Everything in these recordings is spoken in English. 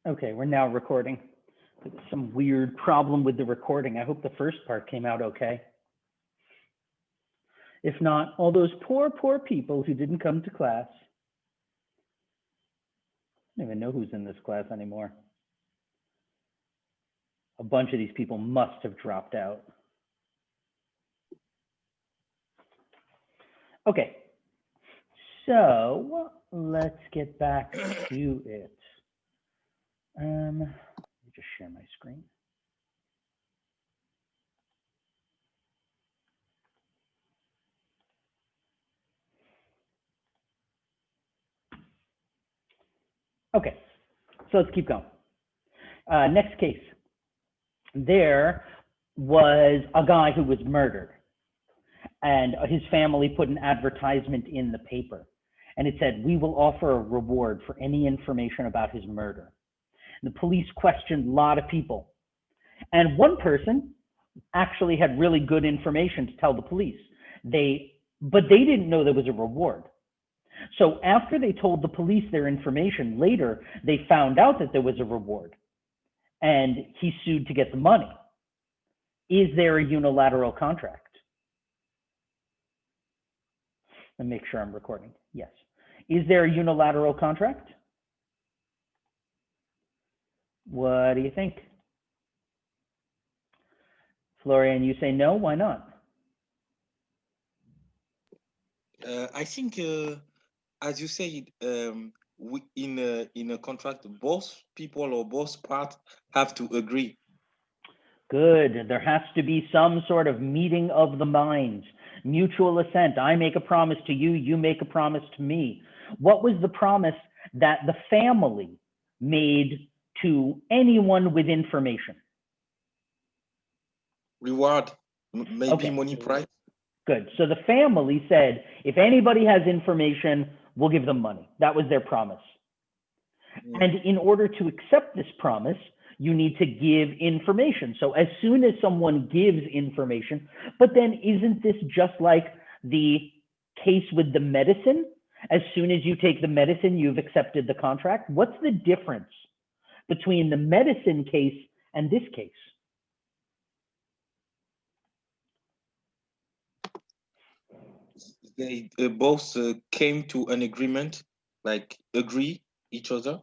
Okay, we're now recording. There's some weird problem with the recording. I hope the first part came out okay. If not, all those poor, poor people who didn't come to class. I don't even know who's in this class anymore. A bunch of these people must have dropped out. Okay, so let's get back to it. Let me just share my screen. Okay, so let's keep going. Next case. There was a guy who was murdered, and his family put an advertisement in the paper, and it said, "We will offer a reward for any information about his murder." The police questioned a lot of people, and one person actually had really good information to tell the police. But they didn't know there was a reward. So after they told the police their information, later they found out that there was a reward, and he sued to get the money. Is there a unilateral contract? Let me make sure I'm recording. Yes. Is there a unilateral contract? What do you think? Florian, you say no, why not? I think, as you said, in a contract, both people or both parts have to agree. Good. There has to be some sort of meeting of the minds, mutual assent. I make a promise to you, you make a promise to me. What was the promise that the family made to anyone with information? Reward, maybe Okay. money price. Good. So the family said, if anybody has information, we'll give them money. That was their promise. And in order to accept this promise, you need to give information. So as soon as someone gives information, but then isn't this just like the case with the medicine? As soon as you take the medicine, you've accepted the contract. What's the difference between the medicine case and this case? They both came to an agreement, like agree each other.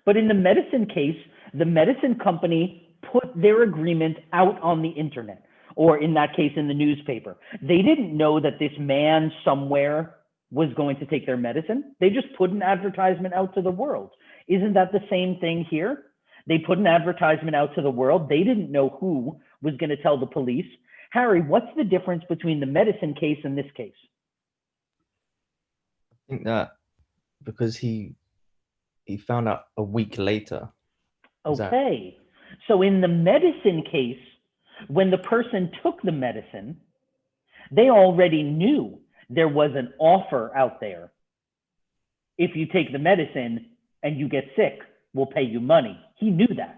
But in the medicine case, the medicine company put their agreement out on the internet, or in that case, in the newspaper. They didn't know that this man somewhere was going to take their medicine. They just put an advertisement out to the world. Isn't that the same thing here? They put an advertisement out to the world. They didn't know who was going to tell the police. Harry, what's the difference between the medicine case and this case? I think that because he found out a week later. Okay. So in the medicine case, when the person took the medicine, they already knew there was an offer out there. If you take the medicine and you get sick, we'll pay you money. He knew that.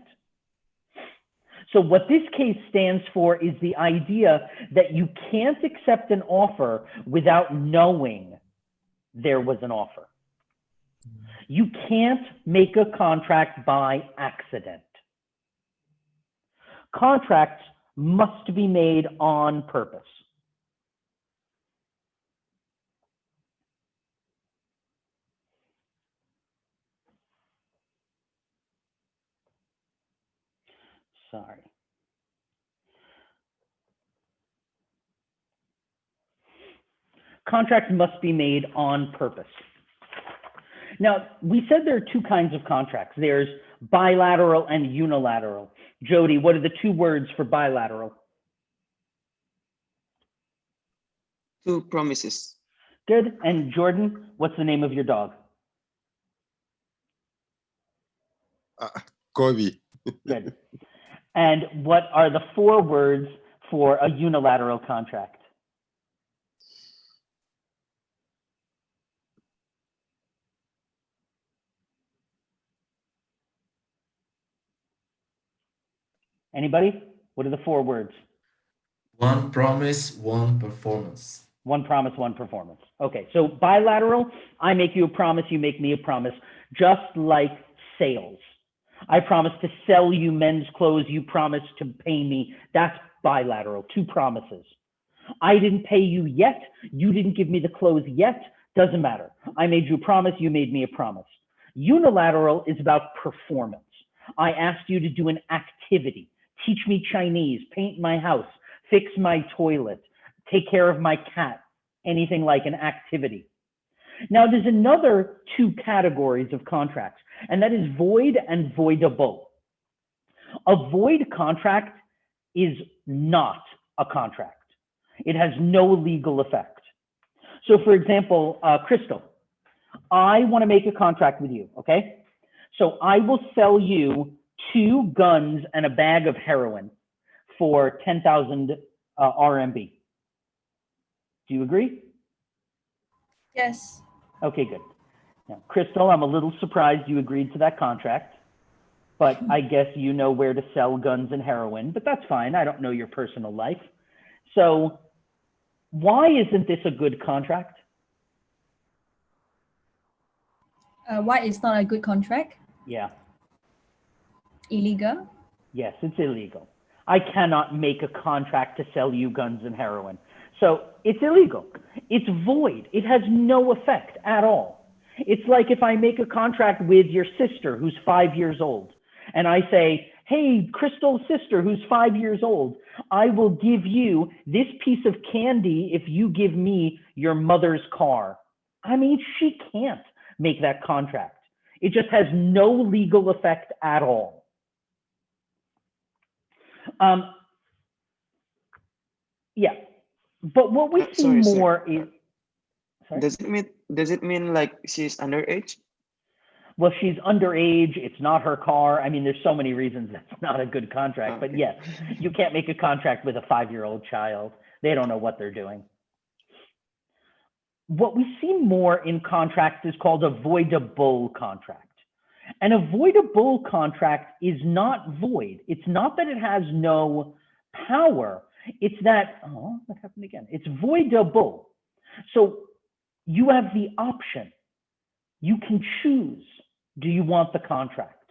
So what this case stands for is the idea that you can't accept an offer without knowing there was an offer. You can't make a contract by accident. Contracts must be made on purpose. Sorry. Contracts must be made on purpose. Now, we said there are two kinds of contracts. There's bilateral and unilateral. Jody, what are the two words for bilateral? Two promises. Good. And Jordan, what's the name of your dog? Kobe. Good. And what are the four words for a unilateral contract? Anybody? What are the four words? One promise, one performance. One promise, one performance. Okay, so bilateral, I make you a promise, you make me a promise, just like sales. I promise to sell you men's clothes. You promise to pay me. That's bilateral, two promises. I didn't pay you yet. You didn't give me the clothes yet. Doesn't matter. I made you a promise. You made me a promise. Unilateral is about performance. I asked you to do an activity. Teach me Chinese, paint my house, fix my toilet, take care of my cat, anything like an activity. Now, there's another two categories of contracts, and that is void and voidable. A void contract is not a contract. It has no legal effect. So for example, Crystal, I want to make a contract with you, okay? So I will sell you 2 guns and a bag of heroin for 10,000 RMB. Do you agree? Yes. Okay, good. Now, Crystal, I'm a little surprised you agreed to that contract, but I guess you know where to sell guns and heroin, but that's fine. I don't know your personal life. So why isn't this a good contract? Why it's not a good contract? Yeah, Illegal? yes, it's illegal. I cannot make a contract to sell you guns and heroin. So it's illegal. It's void. It has no effect at all. It's like if I make a contract with your sister who's 5 years old, and I say, hey, Crystal's sister who's 5 years old, I will give you this piece of candy if you give me your mother's car. I mean, she can't make that contract. It just has no legal effect at all. Yeah, but what we see Sorry, sir. more is, sorry? Does it mean like she's underage? Well, she's underage. It's not her car. I mean, there's so many reasons that's not a good contract. But Okay. yes, you can't make a contract with a 5-year-old child. They don't know what they're doing. What we see more in contracts is called a voidable contract. An avoidable contract is not void. It's not that it has no power. It's that, oh, what happened again? It's voidable. So you have the option. You can choose. Do you want the contract?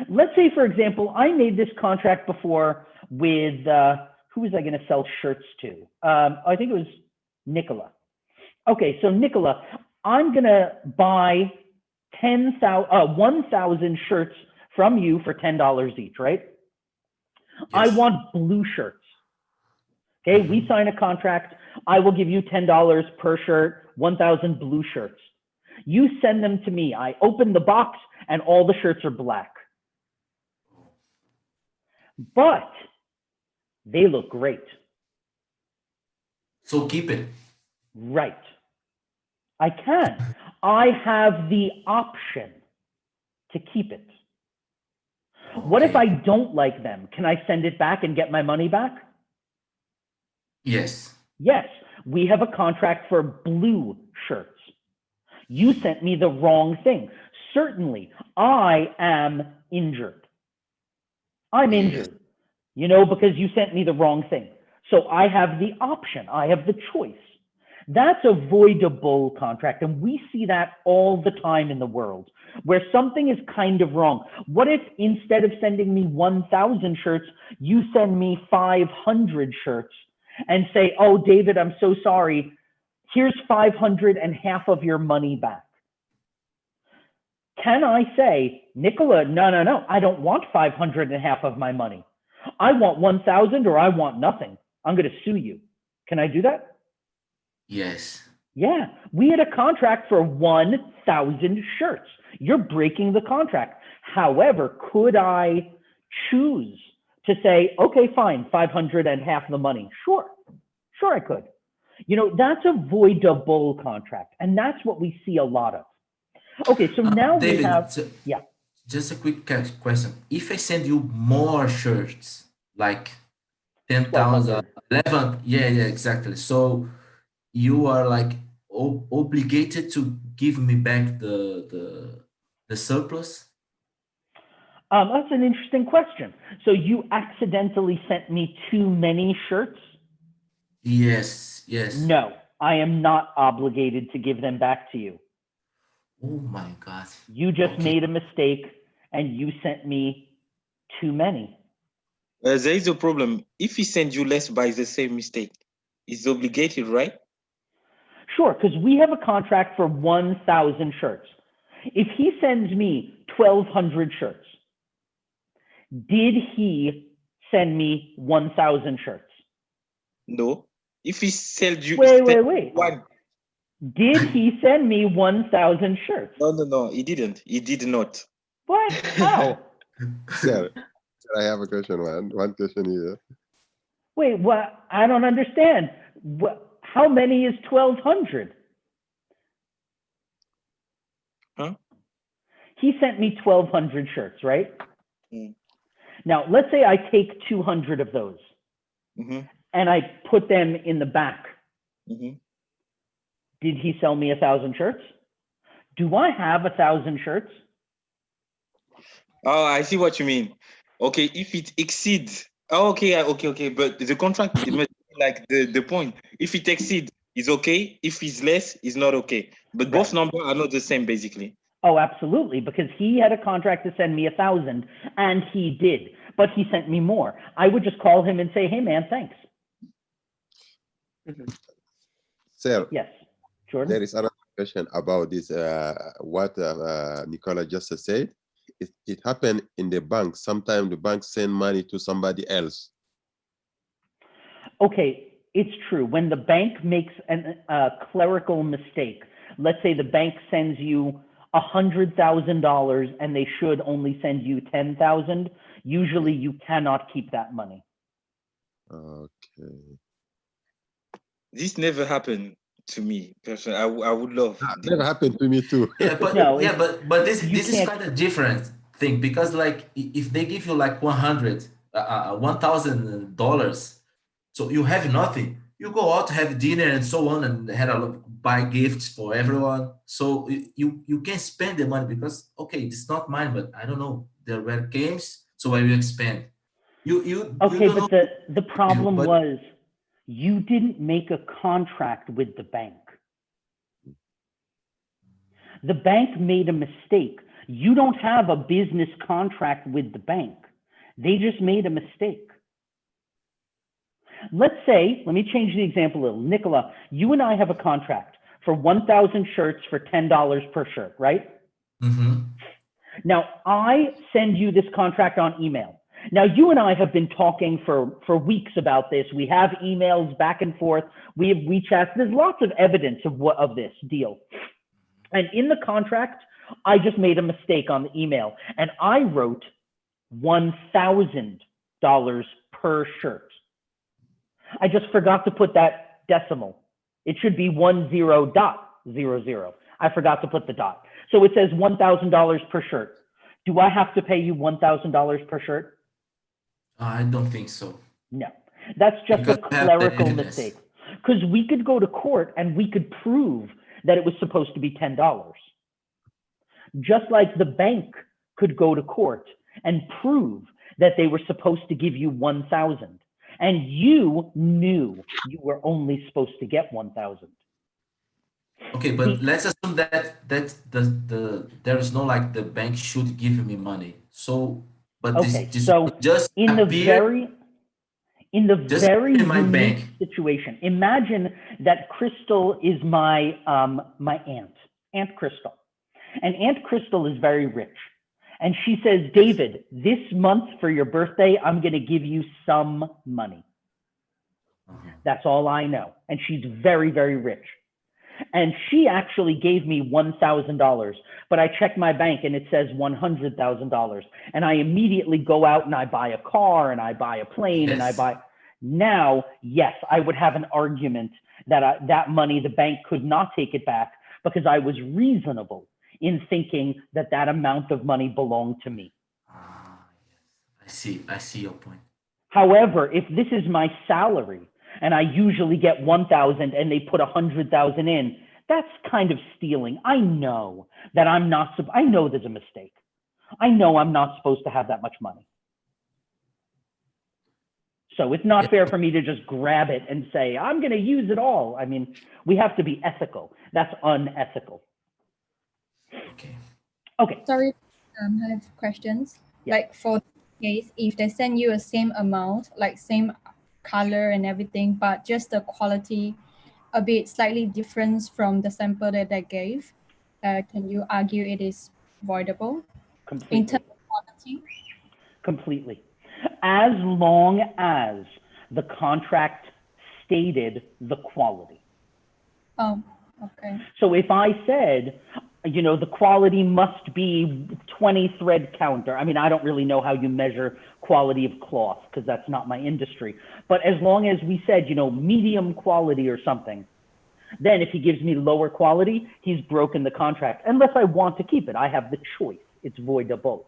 Let's say, for example, I made this contract before with, who was I going to sell shirts to? I think it was Nicola. Okay, so Nicola, I'm going to buy 1,000 shirts from you for $10 each, right? I Yes. want blue shirts. Okay, we sign a contract. I will give you $10 per shirt, 1,000 blue shirts. You send them to me. I open the box and all the shirts are black. But they look great. So keep it. Right. I can. I have the option to keep it. What if Okay. I don't like them? Can I send it back and get my money back? Yes. Yes, we have a contract for blue shirts. You sent me the wrong thing. Certainly, I am injured. I'm Yes. injured, you know, because you sent me the wrong thing. So I have the option. I have the choice. That's a voidable contract. And we see that all the time in the world where something is kind of wrong. What if instead of sending me 1,000 shirts, you send me 500 shirts and say, oh, David, I'm so sorry. Here's 500 and half of your money back. Can I say, Nicola, no, I don't want 500 and half of my money. I want 1,000 or I want nothing. I'm going to sue you. Can I do that? Yes. Yeah, we had a contract for 1,000 shirts. You're breaking the contract. However, could I choose to say, okay, fine, 500 and half the money? Sure, I could. You know, that's a voidable contract, and that's what we see a lot of. Okay, so now we David, have, ju- yeah. just a quick question. If I send you more shirts, like 10,000, 1,200. 11, yeah, exactly. So you are like obligated to give me back the surplus? That's an interesting question. So you accidentally sent me too many shirts? Yes. No, I am not obligated to give them back to you. Oh my God. You just Okay. made a mistake and you sent me too many. There is a problem. If he sends you less by the same mistake, he's obligated, right? Sure, because we have a contract for 1,000 shirts. If he sends me 1,200 shirts, did he send me 1,000 shirts? No. If he sells you Wait. one, Did he send me 1,000 shirts? no, he didn't. He did not. What? How? Sir, I have a question. One question here. Wait, what? I don't understand. What? How many is 1,200? Huh? He sent me 1,200 shirts, right? Mm. Now, let's say I take 200 of those Mm-hmm. and I put them in the back. Mm-hmm. Did he sell me 1,000 shirts? Do I have 1,000 shirts? Oh, I see what you mean. Okay, if it exceeds, okay. But the contract it must be like the point. If it exceeds, it's okay. If it's less, it's not okay. But both Right. numbers are not the same, basically. Oh, absolutely, because he had a contract to send me 1,000, and he did, but he sent me more. I would just call him and say, "Hey, man, thanks." Sir, Yes, Jordan. there is another question about this. What Nicola just said. It happened in the bank. Sometimes the bank send money to somebody else. Okay, it's true. When the bank makes a clerical mistake, let's say the bank sends you $100,000 and they should only send you 10,000. Usually, you cannot keep that money. Okay. This never happened to me personally. I would love. Never happened to me too. Yeah, but No, yeah, but this you this is can't- kind of different thing because like if they give you like $1,000, so you have nothing. You go out, have dinner and so on, and had a lot, buy gifts for everyone. So you can spend the money because okay, it's not mine, but I don't know. There were games, so I will expand. You Okay, don't but know, the problem but was you didn't make a contract with the bank. The bank made a mistake. You don't have a business contract with the bank. They just made a mistake. Let's say, let me change the example a little. Nicola, you and I have a contract for 1,000 shirts for $10 per shirt, right? Mhm. Now, I send you this contract on email. Now, you and I have been talking for weeks about this. We have emails back and forth. We have WeChats. There's lots of evidence of this deal. And in the contract, I just made a mistake on the email. And I wrote $1,000 per shirt. I just forgot to put that decimal. It should be 10.00. I forgot to put the dot. So it says $1,000 per shirt. Do I have to pay you $1,000 per shirt? I don't think so. No. That's just Because a you have the clerical evidence. mistake. Because we could go to court and we could prove that it was supposed to be $10. Just like the bank could go to court and prove that they were supposed to give you 1,000. And you knew you were only supposed to get 1,000. Okay, but let's assume that there is no like the bank should give me money. So, but Okay, this so just in the appear just very in my unique bank. situation, imagine that Crystal is my my Aunt Crystal, and Aunt Crystal is very rich, and she says, David, this month for your birthday, I'm going to give you some money. Uh-huh. That's all I know, and she's very, very rich. And she actually gave me $1,000, but I checked my bank and it says $100,000. And I immediately go out and I buy a car and I buy a plane and I Yes. buy. Now, yes, I would have an argument that that money, the bank could not take it back because I was reasonable in thinking that that amount of money belonged to me. Ah, yes. I see your point. However, if this is my salary and I usually get 1,000 and they put 100,000 in, that's kind of stealing. I know that I'm not, I know there's a mistake. I know I'm not supposed to have that much money. So it's not fair for me to just grab it and say, I'm going to use it all. I mean, we have to be ethical. That's unethical. Okay. Okay. Sorry, I have questions. Yeah. Like for case, if they send you a same amount, like same color and everything, but just the quality a bit slightly different from the sample that they gave, can you argue it is voidable in Completely. terms of quality? Completely. As long as the contract stated the quality. Oh, okay. So if I said, you know, the quality must be 20 thread counter. I mean, I don't really know how you measure quality of cloth because that's not my industry. But as long as we said, you know, medium quality or something, then if he gives me lower quality, he's broken the contract. Unless I want to keep it, I have the choice. It's voidable.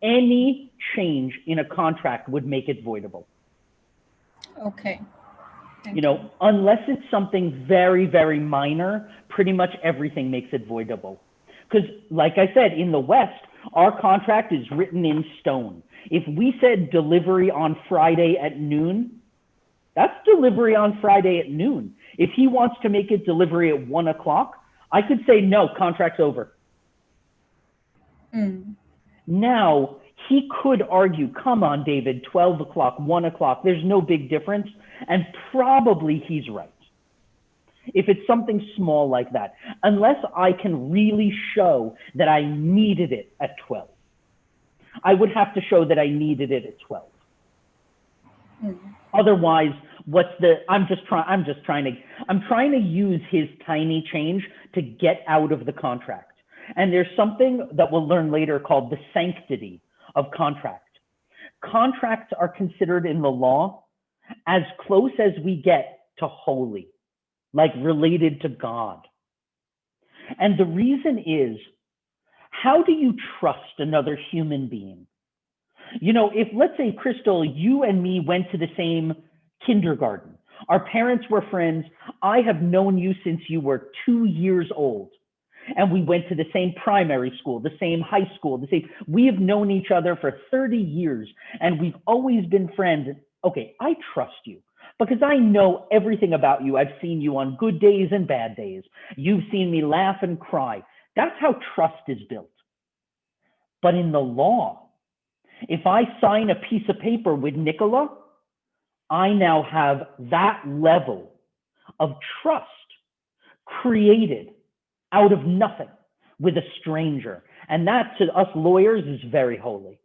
Any change in a contract would make it voidable. Okay. You know, unless it's something very, very minor, pretty much everything makes it voidable. Because like I said, in the West, our contract is written in stone. If we said delivery on Friday at noon, that's delivery on Friday at noon. If he wants to make it delivery at 1 o'clock, I could say, no, contract's over. Now, he could argue, come on, David, 12 o'clock, 1 o'clock, there's no big difference. And probably he's right. If it's something small like that, unless I can really show that I needed it at 12. I would have to show that I needed it at 12. Otherwise, I'm trying to use his tiny change to get out of the contract. And there's something that we'll learn later called the sanctity of contract. Contracts are considered in the law as close as we get to holy, like related to God. And the reason is, how do you trust another human being? You know, if let's say, Crystal, you and me went to the same kindergarten, our parents were friends, I have known you since you were 2 years old, and we went to the same primary school, the same high school, we have known each other for 30 years, and we've always been friends. Okay, I trust you because I know everything about you. I've seen you on good days and bad days. You've seen me laugh and cry. That's how trust is built. But in the law, if I sign a piece of paper with Nicola, I now have that level of trust created out of nothing with a stranger. And that, to us lawyers, is very holy.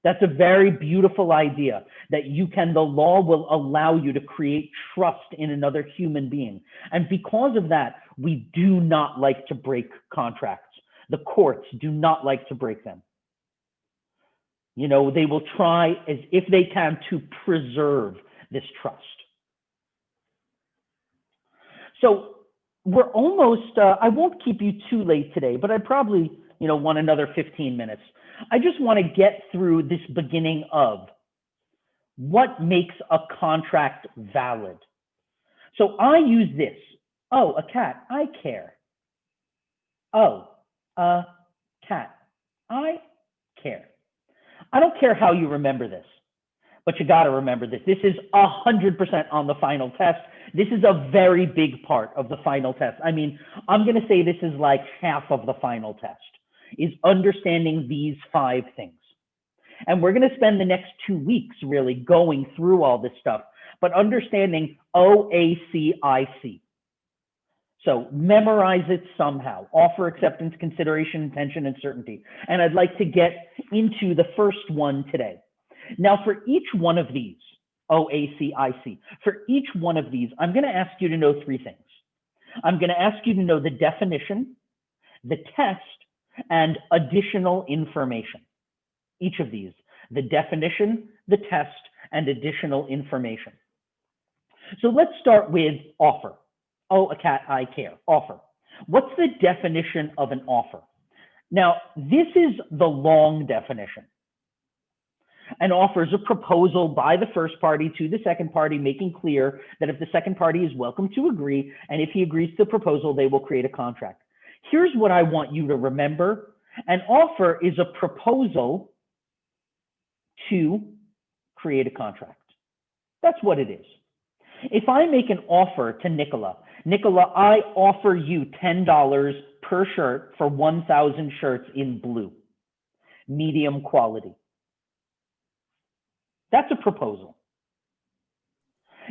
That's a very beautiful idea, that the law will allow you to create trust in another human being. And because of that, we do not like to break contracts. The courts do not like to break them. You know, they will try as if they can to preserve this trust. So we're almost, I won't keep you too late today, but I probably, want another 15 minutes. I just want to get through this beginning of what makes a contract valid. So I use this. Oh, a cat, I care. Oh, a cat, I care. I don't care how you remember this, but you got to remember this. This is 100% on the final test. This is a very big part of the final test. I mean, I'm going to say this is like half of the final test, is understanding these 5 things. And we're going to spend the next 2 weeks really going through all this stuff, but understanding OACIC. So memorize it somehow. Offer, acceptance, consideration, intention, and certainty. And I'd like to get into the first one today. Now, for each one of these, OACIC, for each one of these, I'm going to ask you to know 3 things. I'm going to ask you to know the definition, the test, and additional information. Each of these, the definition, the test, and additional information. So let's start with offer. Oh, a cat, I care. Offer. What's the definition of an offer? Now, this is the long definition. An offer is a proposal by the first party to the second party, making clear that if the second party is welcome to agree, and if he agrees to the proposal, they will create a contract. Here's what I want you to remember. An offer is a proposal to create a contract. That's what it is. If I make an offer to Nicola, I offer you $10 per shirt for 1,000 shirts in blue. medium quality. That's a proposal.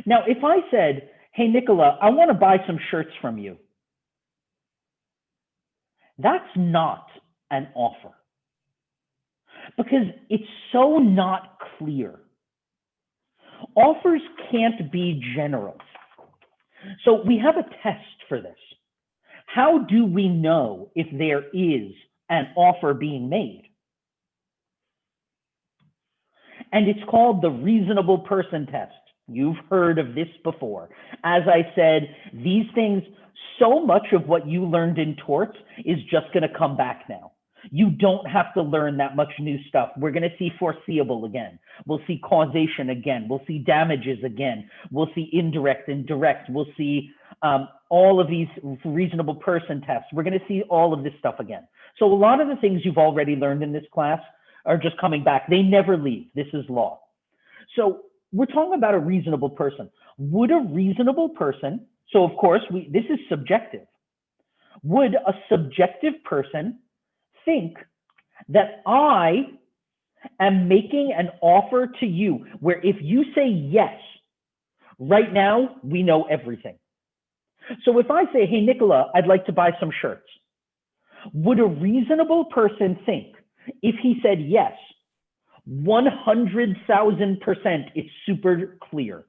Now, if I said, hey, Nicola, I want to buy some shirts from you, that's not an offer because it's so not clear. Offers can't be general. So we have a test for this. How do we know if there is an offer being made? And it's called the reasonable person test. You've heard of this before. As I said, these things, so much of what you learned in torts is just going to come back now. You don't have to learn that much new stuff. We're going to see foreseeable again. We'll see causation again. We'll see damages again. We'll see indirect and direct. We'll see all of these reasonable person tests. We're going to see all of this stuff again. So a lot of the things you've already learned in this class are just coming back. They never leave. This is law. So we're talking about a reasonable person. Would a reasonable person, so of course, this is subjective. Would a subjective person think that I am making an offer to you where if you say yes, right now, we know everything. So if I say, hey, Nicola, I'd like to buy some shirts, would a reasonable person think if he said yes, 100,000% it's super clear?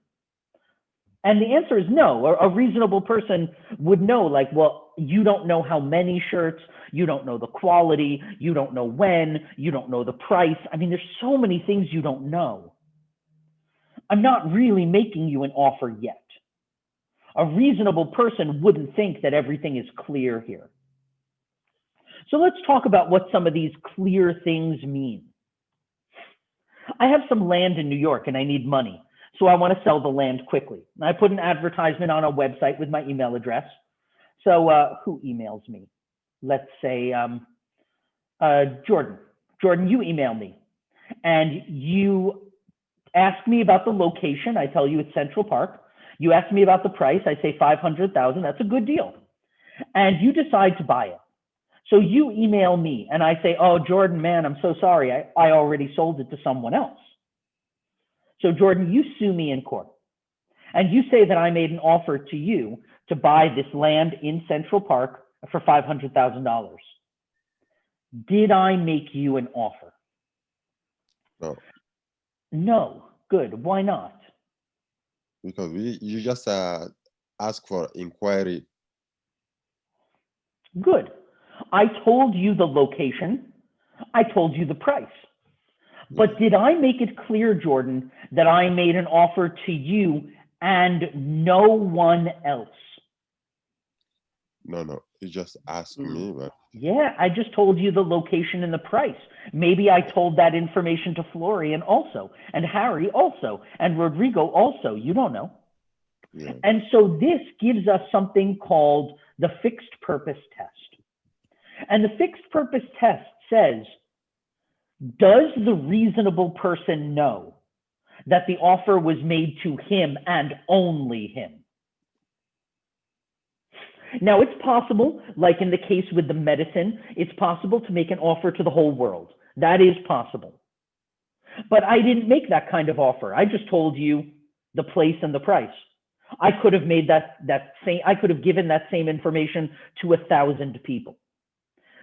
And the answer is no. A reasonable person would know, like, well, you don't know how many shirts, you don't know the quality, you don't know when, you don't know the price. I mean, there's so many things you don't know. I'm not really making you an offer yet. A reasonable person wouldn't think that everything is clear here. So let's talk about what some of these clear things mean. I have some land in New York and I need money, so I want to sell the land quickly. I put an advertisement on a website with my email address. So who emails me? Let's say Jordan. Jordan, you email me and you ask me about the location. I tell you it's Central Park. You ask me about the price. I say 500,000. That's a good deal. And you decide to buy it. So you email me and I say, oh, Jordan, man, I'm so sorry. I already sold it to someone else. So Jordan, you sue me in court and you say that I made an offer to you to buy this land in Central Park for $500,000. Did I make you an offer? No. No. Good. Why not? Because you just ask for inquiry. Good. I told you the location. I told you the price. But did I make it clear, Jordan, that I made an offer to you and no one else? No. You just ask me, but Yeah, I just told you the location and the price. Maybe I told that information to Florian also, and Harry also, and Rodrigo also. You don't know. yeah. And so this gives us something called the fixed purpose test. And the fixed purpose test says, does the reasonable person know that the offer was made to him and only him? Now, it's possible, like in the case with the medicine, it's possible to make an offer to the whole world. That is possible. But I didn't make that kind of offer. I just told you the place and the price. I could have made I could have given that same information to 1,000 people.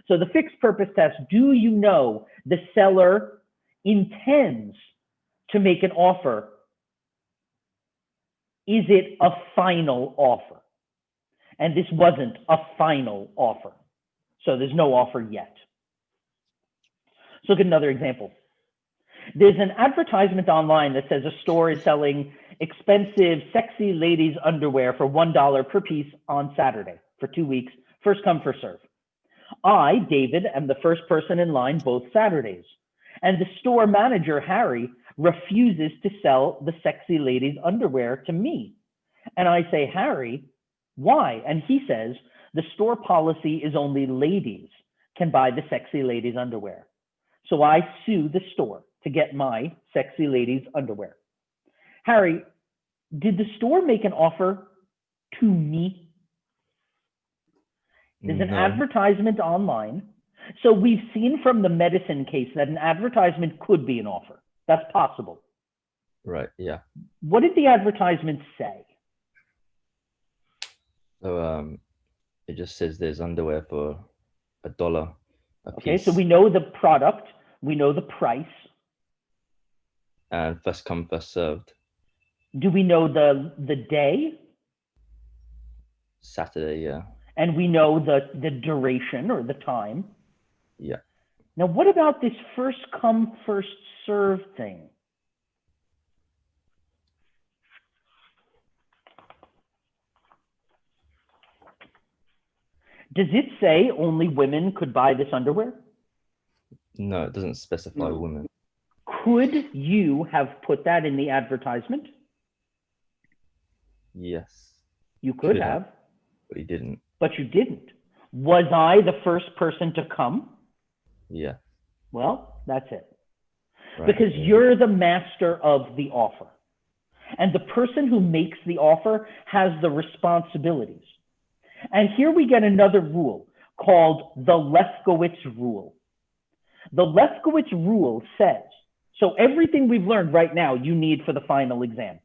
So the fixed purpose test, do you know the seller intends to make an offer? Is it a final offer? And this wasn't a final offer. So there's no offer yet. Let's look at another example. There's an advertisement online that says a store is selling expensive, sexy ladies' underwear for $1 per piece on Saturday for 2 weeks, first come, first serve. I, David, am the first person in line both Saturdays. And the store manager, Harry, refuses to sell the sexy ladies' underwear to me. And I say, Harry, why? And he says, the store policy is only ladies can buy the sexy ladies' underwear. So I sue the store to get my sexy ladies' underwear. Harry, did the store make an offer to me? There's an No. advertisement online So we've seen from the medicine case that an advertisement could be an offer. That's possible. Right. Yeah. What did the advertisement say? So it just says there's underwear for $1 a Okay, piece. so we know the product, we know the price. And first come, first served. Do we know the day? Saturday, yeah. And we know the duration or the time. Yeah. Now, what about this first come, first serve thing? Does it say only women could buy this underwear? No, it doesn't specify No. women. Could you have put that in the advertisement? Yes. You could have, But he didn't. but you didn't. Was I the first person to come? Yeah. Well, that's it. Right. Because yeah. you're the master of the offer. And the person who makes the offer has the responsibilities. And here we get another rule called the Lefkowitz rule. The Lefkowitz rule says, so everything we've learned right now, you need for the final exam.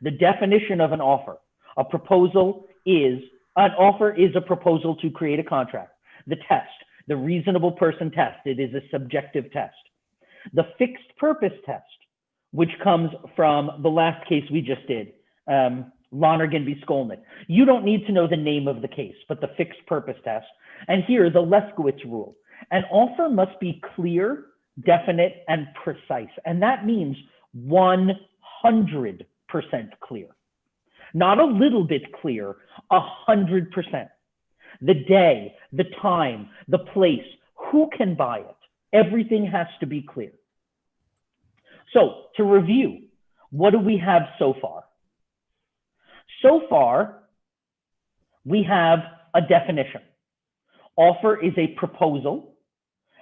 The definition of an offer. A proposal is, an offer is a proposal to create a contract. The test, the reasonable person test, it is a subjective test. The fixed purpose test, which comes from the last case we just did, Lonergan v. Skolnick. You don't need to know the name of the case, but the fixed purpose test. And here, the Lefkowitz rule. An offer must be clear, definite, and precise. And that means 100% clear. Not a little bit clear, 100%. The day, the time, the place, who can buy it? Everything has to be clear. So to review, what do we have so far? So far, we have a definition. Offer is a proposal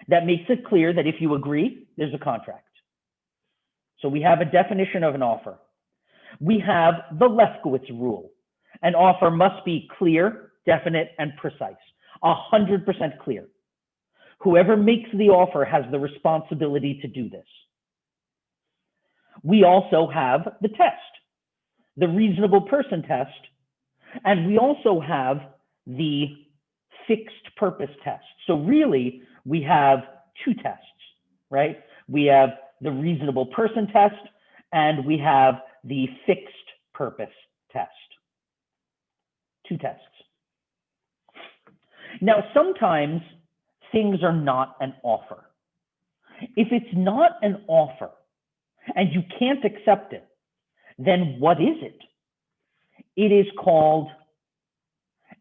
that makes it clear that if you agree, there's a contract. So we have a definition of an offer. We have the Lefkowitz rule. An offer must be clear, definite, and precise. 100% clear. Whoever makes the offer has the responsibility to do this. We also have the test, the reasonable person test, and we also have the fixed purpose test. So really, we have two tests, right? We have the reasonable person test, and we have the fixed purpose test. Two tests. Now, sometimes things are not an offer. If it's not an offer and you can't accept it, then what is it? It is called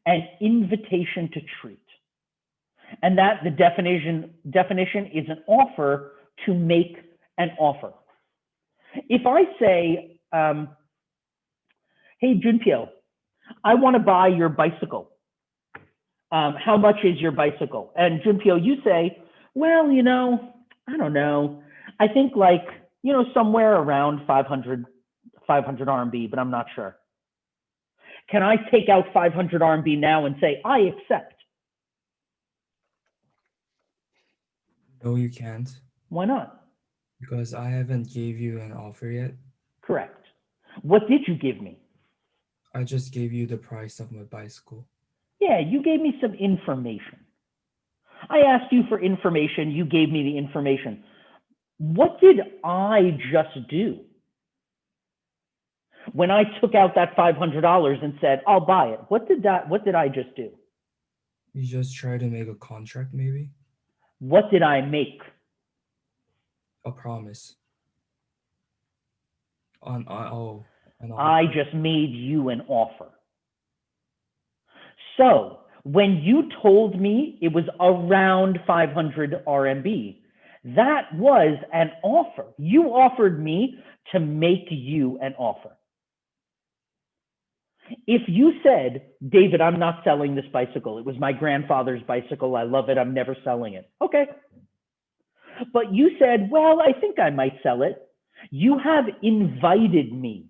an invitation to treat. And that the definition is an offer to make an offer. If I say, hey, Junpyo, I want to buy your bicycle. How much is your bicycle? And Junpyo, you say, well, you know, I don't know. I think like, you know, somewhere around 500 RMB, but I'm not sure. Can I take out 500 RMB now and say, I accept? No, you can't, Why not? because I haven't gave you an offer yet. Correct. What did you give me? I just gave you the price of my bicycle. Yeah, you gave me some information. I asked you for information, you gave me the information. What did I just do? When I took out that $500 and said, I'll buy it, what did I just do? You just try to make a contract, maybe? What did I make? A promise. An offer. I just made you an offer. So when you told me it was around 500 RMB, that was an offer. You offered me to make you an offer. If you said, David, I'm not selling this bicycle. It was my grandfather's bicycle. I love it. I'm never selling it. Okay. But you said, well, I think I might sell it. You have invited me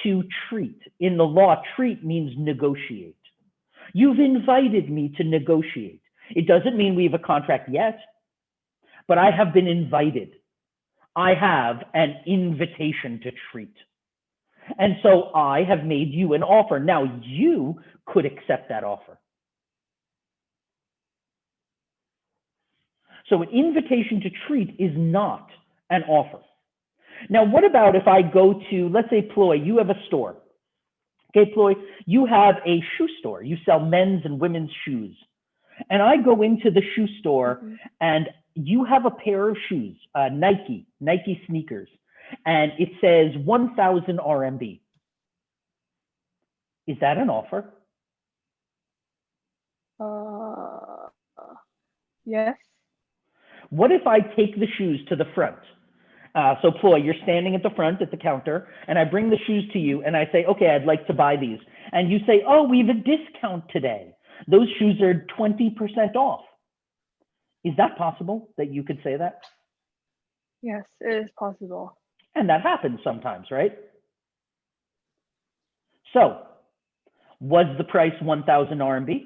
to treat. In the law, treat means negotiate. You've invited me to negotiate. It doesn't mean we have a contract yet, but I have been invited. I have an invitation to treat. And so I have made you an offer. Now you could accept that offer. So an invitation to treat is not an offer. Now, what about if I go to, let's say, Ploy, you have a store. Okay, Ploy, you have a shoe store. You sell men's and women's shoes. And I go into the shoe store and you have a pair of shoes, Nike sneakers, and it says 1,000 RMB. Is that an offer? Yes. What if I take the shoes to the front? So Ploy, you're standing at the front at the counter, and I bring the shoes to you, and I say, okay, I'd like to buy these. And you say, oh, we have a discount today. Those shoes are 20% off. Is that possible that you could say that? Yes, it is possible. And that happens sometimes, right? So, was the price 1,000 RMB?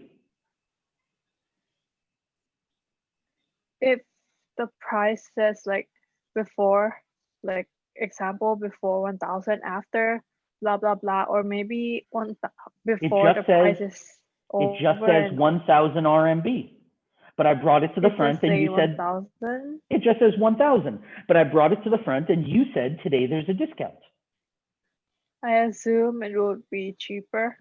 If the price says like before, like example, before 1,000, after blah, blah, blah, or maybe before the price is over. It just says 1,000 RMB. But I brought it to the front and you said, 1,000? it just says 1,000. But I brought it to the front and you said, today there's a discount. I assume it would be cheaper.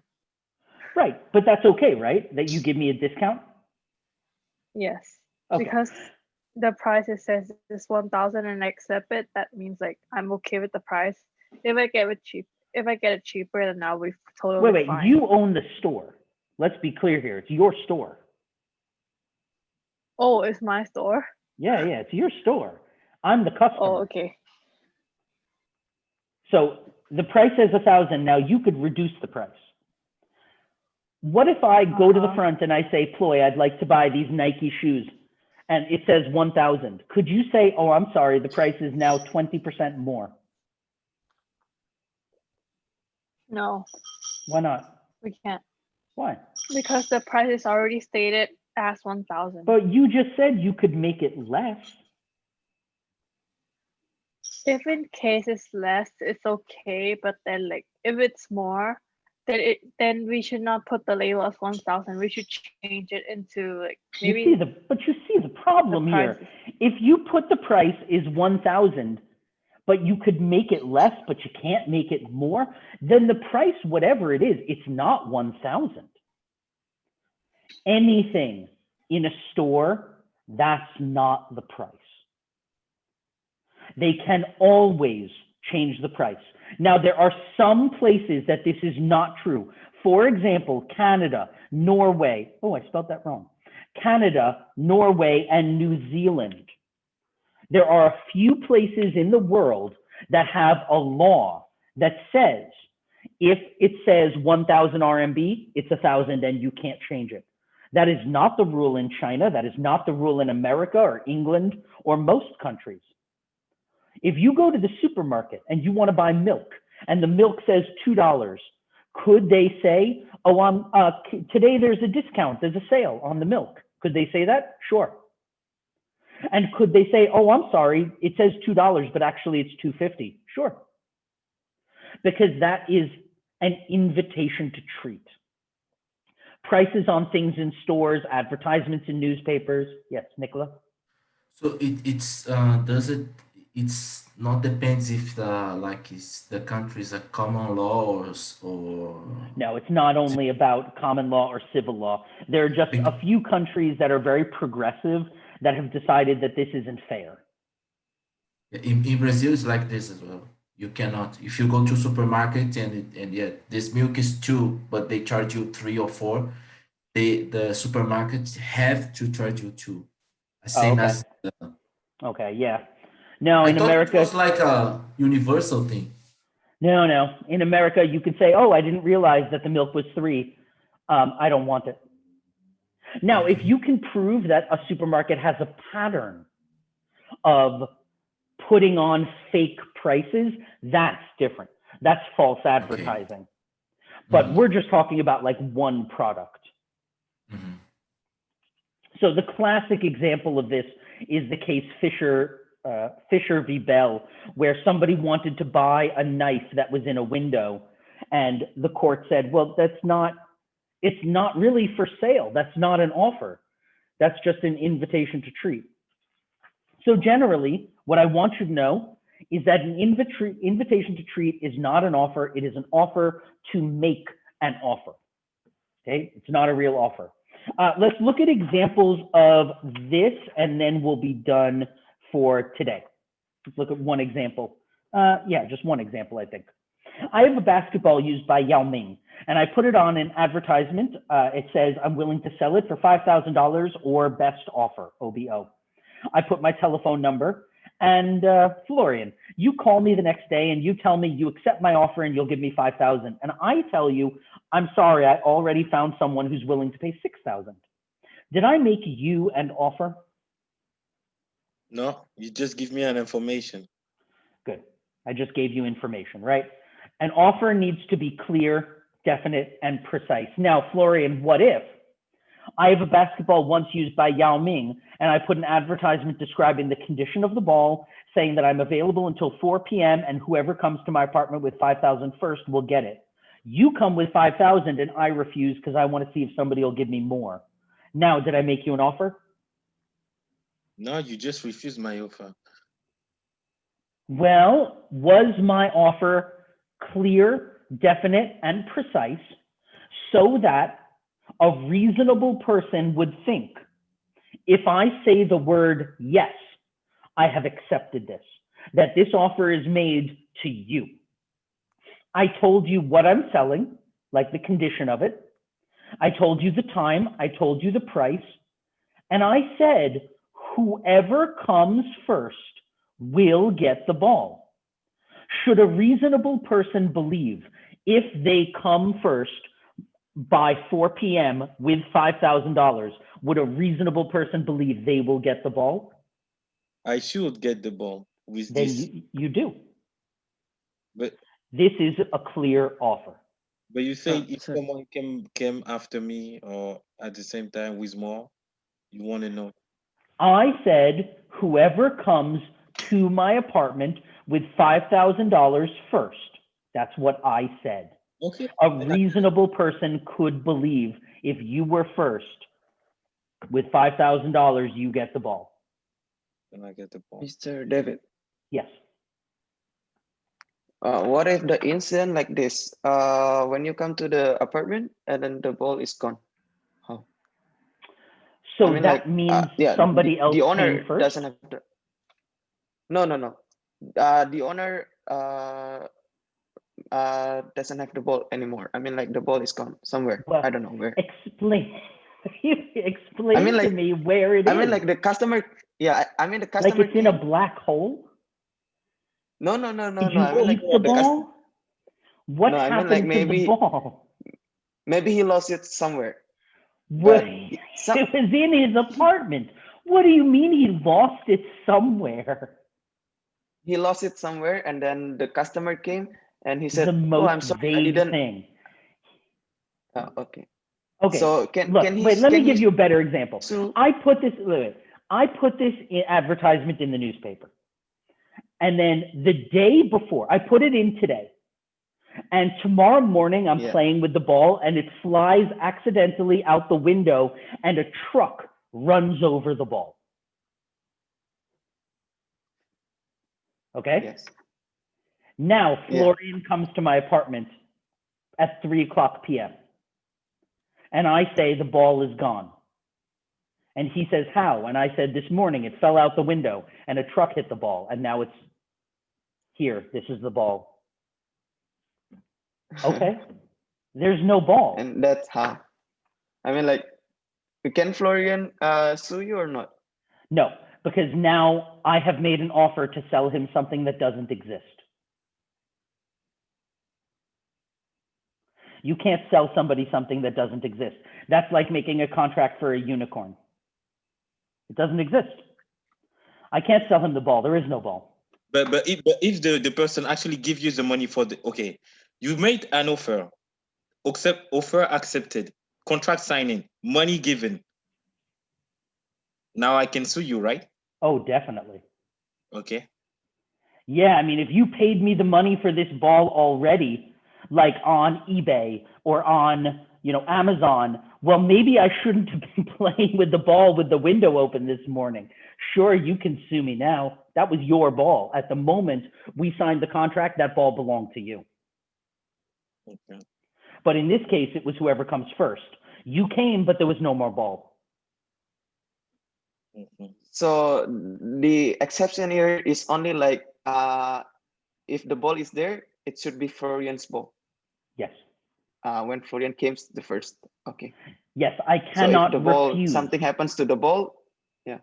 Right, but that's okay, right? That you give me a discount? Yes, Okay. because the price it says is 1,000 and I accept it. That means like I'm okay with the price. If I get it cheaper, then I'll be totally Wait, fine. you own the store. Let's be clear here. It's your store. Oh, it's my store. Yeah, it's your store. I'm the customer. Oh, okay. So the price says 1,000. Now you could reduce the price. What if I go to the front and I say, Ploy, I'd like to buy these Nike shoes, and it says 1,000. Could you say, oh, I'm sorry, the price is now 20% more? No, Why not? we can't. Why? Because the price is already stated as 1,000. But you just said you could make it less. If in case it's less, it's okay. But then like if it's more, then we should not put the label as 1,000. We should change it into like maybe. But you see the problem here. If you put the price is 1,000, but you could make it less, but you can't make it more, then the price, whatever it is, it's not 1,000. Anything in a store, that's not the price. They can always change the price. Now, there are some places that this is not true. For example, Canada, Norway. Oh, I spelled that wrong. Canada, Norway, and New Zealand. There are a few places in the world that have a law that says if it says 1,000 RMB, it's 1,000 and you can't change it. That is not the rule in China. That is not the rule in America or England or most countries. If you go to the supermarket and you want to buy milk and the milk says $2, could they say, oh, today there's a discount, there's a sale on the milk? Could they say that? Sure. And could they say, oh, I'm sorry, it says $2, but actually it's $2.50? Sure. Because that is an invitation to treat. Prices on things in stores, advertisements in newspapers. Yes, Nicola? So it's not depends if the country is a common law or No, it's not only about common law or civil law. There are just a few countries that are very progressive that have decided that this isn't fair. in Brazil it's like this as well. You cannot, if you go to supermarket and yet this milk is 2, but they charge you 3 or 4, the supermarkets have to charge you 2. Same okay. as Okay, yeah. No, I in thought America, it was like a universal thing. No. In America, you could say, oh, I didn't realize that the milk was 3. I don't want it. Now, if you can prove that a supermarket has a pattern of putting on fake prices, that's different. That's false advertising. But we're just talking about like one product. So the classic example of this is the case Fisher v. Bell, where somebody wanted to buy a knife that was in a window, and the court said, well, it's not really for sale. That's not an offer. That's just an invitation to treat. So generally, what I want you to know is that an invitation to treat is not an offer. It is an offer to make an offer. Okay, it's not a real offer. Let's look at examples of this, and then we'll be done for today. Let's look at one example. Yeah, just one example, I think. I have a basketball used by Yao Ming, and I put it on an advertisement. It says, I'm willing to sell it for $5,000 or best offer, OBO. I put my telephone number, and Florian, you call me the next day and you tell me you accept my offer and you'll give me $5,000. And I tell you, I'm sorry, I already found someone who's willing to pay $6,000. Did I make you an offer? No, you just give me an information. Good. I just gave you information, right? An offer needs to be clear, definite, and precise. Now, Florian, what if I have a basketball once used by Yao Ming, and I put an advertisement describing the condition of the ball, saying that I'm available until 4 p.m. and whoever comes to my apartment with $5,000 first will get it. You come with $5,000 and I refuse because I want to see if somebody will give me more. Now, did I make you an offer? No, you just refused my offer. Well, was my offer clear, definite, and precise so that a reasonable person would think, if I say the word yes, I have accepted this, that this offer is made to you. I told you what I'm selling, like the condition of it. I told you the time, I told you the price, and I said, whoever comes first will get the ball. Should a reasonable person believe if they come first by 4 p.m. with $5,000, would a reasonable person believe they will get the ball? I should get the ball with Then this. you do. But This is a clear offer. you say if sir. someone came after me or at the same time with more, you want to know. I said, whoever comes to my apartment with $5,000 first. That's what I said. Okay. A reasonable person could believe if you were first with $5,000, you get the ball. Then I get the ball. Mr. David, Yes. what if the incident like this, when you come to the apartment and then the ball is gone? How? So I mean, that like, means yeah, somebody else the owner came first? doesn't have the. No. The owner doesn't have the ball anymore. I mean, like the ball is gone somewhere. Well, I don't know where. Explain. Explain I mean, to like, me where it is. I mean, like the customer. Yeah, I mean the Like customer. it's in a came- black hole? No. Did I you mean, eat like the ball? What No, I mean, happened like, to maybe- the ball? maybe he lost it somewhere. What? But It some, was in his apartment. What do you mean he lost it somewhere? he lost it somewhere, and then the customer came and he said, The "Oh, I'm most sorry, I vague didn't." thing. Okay. Okay. So can Look, he? wait, let me can give he you a better example. sue? I put this in advertisement in the newspaper. And then the day before, I put it in today. And tomorrow morning, I'm Yeah. playing with the ball and it flies accidentally out the window and a truck runs over the ball. Okay? Yes. Now, Yeah. Florian comes to my apartment at 3:00 p.m. And I say the ball is gone. And he says, how? And I said, this morning it fell out the window and a truck hit the ball. And now it's here. This is the ball. Okay. There's no ball. And that's how. I mean, like, can Florian sue you or not? No, because now I have made an offer to sell him something that doesn't exist. You can't sell somebody something that doesn't exist. That's like making a contract for a unicorn. It doesn't exist. I can't sell him the ball. There is no ball. But if the person actually give you the money for the you made an offer, offer accepted, contract signing, money given. Now I can sue you, right? Oh, definitely. Okay. Yeah, I mean, if you paid me the money for this ball already, like on eBay or on, Amazon, well, maybe I shouldn't have been playing with the ball with the window open this morning. Sure, you can sue me now. That was your ball. At the moment we signed the contract, that ball belonged to you. Okay. But in this case, it was whoever comes first. You came, but there was no more ball. Mhm. So the exception here is only like if the ball is there, it should be Florian's ball. Yes. When Florian came the first. Okay. Yes, I So if cannot the ball, refuse. something happens to the ball, yeah.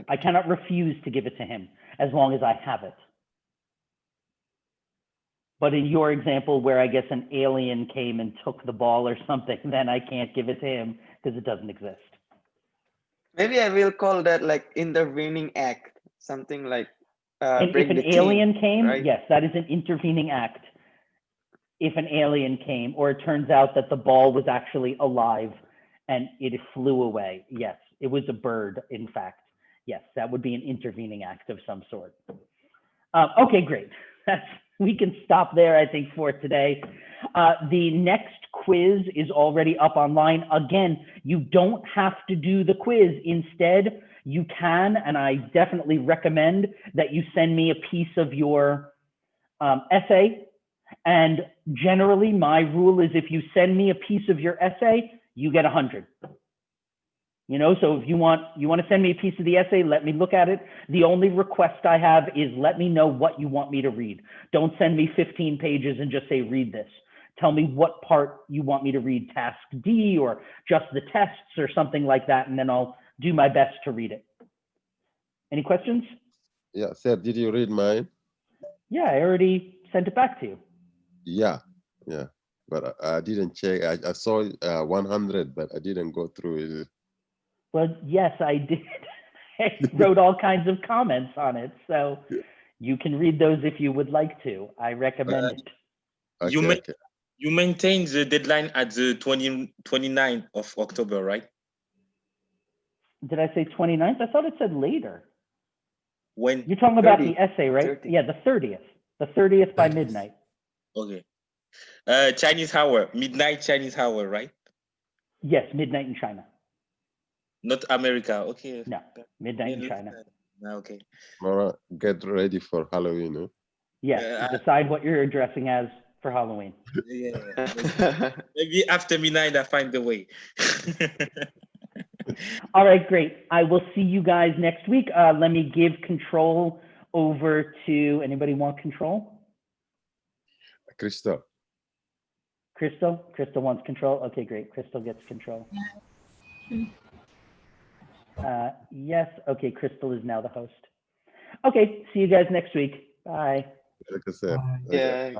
I cannot refuse to give it to him as long as I have it. But in your example, where I guess an alien came and took the ball or something, then I can't give it to him because it doesn't exist. Maybe I will call that like intervening act, something like And break if an the alien chain, came, right? yes, that is an intervening act. If an alien came, or it turns out that the ball was actually alive and it flew away, yes, it was a bird, in fact. Yes, that would be an intervening act of some sort. Okay, great. We can stop there, I think, for today. The next quiz is already up online. Again, you don't have to do the quiz. Instead, you can, and I definitely recommend that you send me a piece of your essay. And generally, my rule is if you send me a piece of your essay, you get 100. So if you want to send me a piece of the essay, let me look at it. The only request I have is let me know what you want me to read. Don't send me 15 pages and just say, read this. Tell me what part you want me to read, task D or just the tests or something like that, and then I'll do my best to read it. Any questions? Yeah, sir, did you read mine? Yeah, I already sent it back to you. Yeah, but I didn't check. I saw 100, but I didn't go through it. Well, yes, I did. I wrote all kinds of comments on it, so you can read those if you would like to. I recommend it. Okay, You maintain the deadline at the 29th of October, right? Did I say 29th? I thought it said later. When? You're talking about 30, the essay, right? 30. Yeah, the 30th. The 30th by 30th. midnight. Okay. Chinese hour, midnight Chinese hour, right? Yes, midnight in China. Not America. Okay. No, midnight in China. Okay. Mara, get ready for Halloween. Huh? Yes, decide what you're addressing as for Halloween. Yeah. Maybe after midnight I find the way. All right, great. I will see you guys next week. Let me give control over to, anybody want control? Crystal. Crystal? Crystal wants control? Okay, great. Crystal gets control. Yes, okay, Crystal is now the host. Okay, see you guys next week. Bye. Like I said, Bye. okay. Yeah.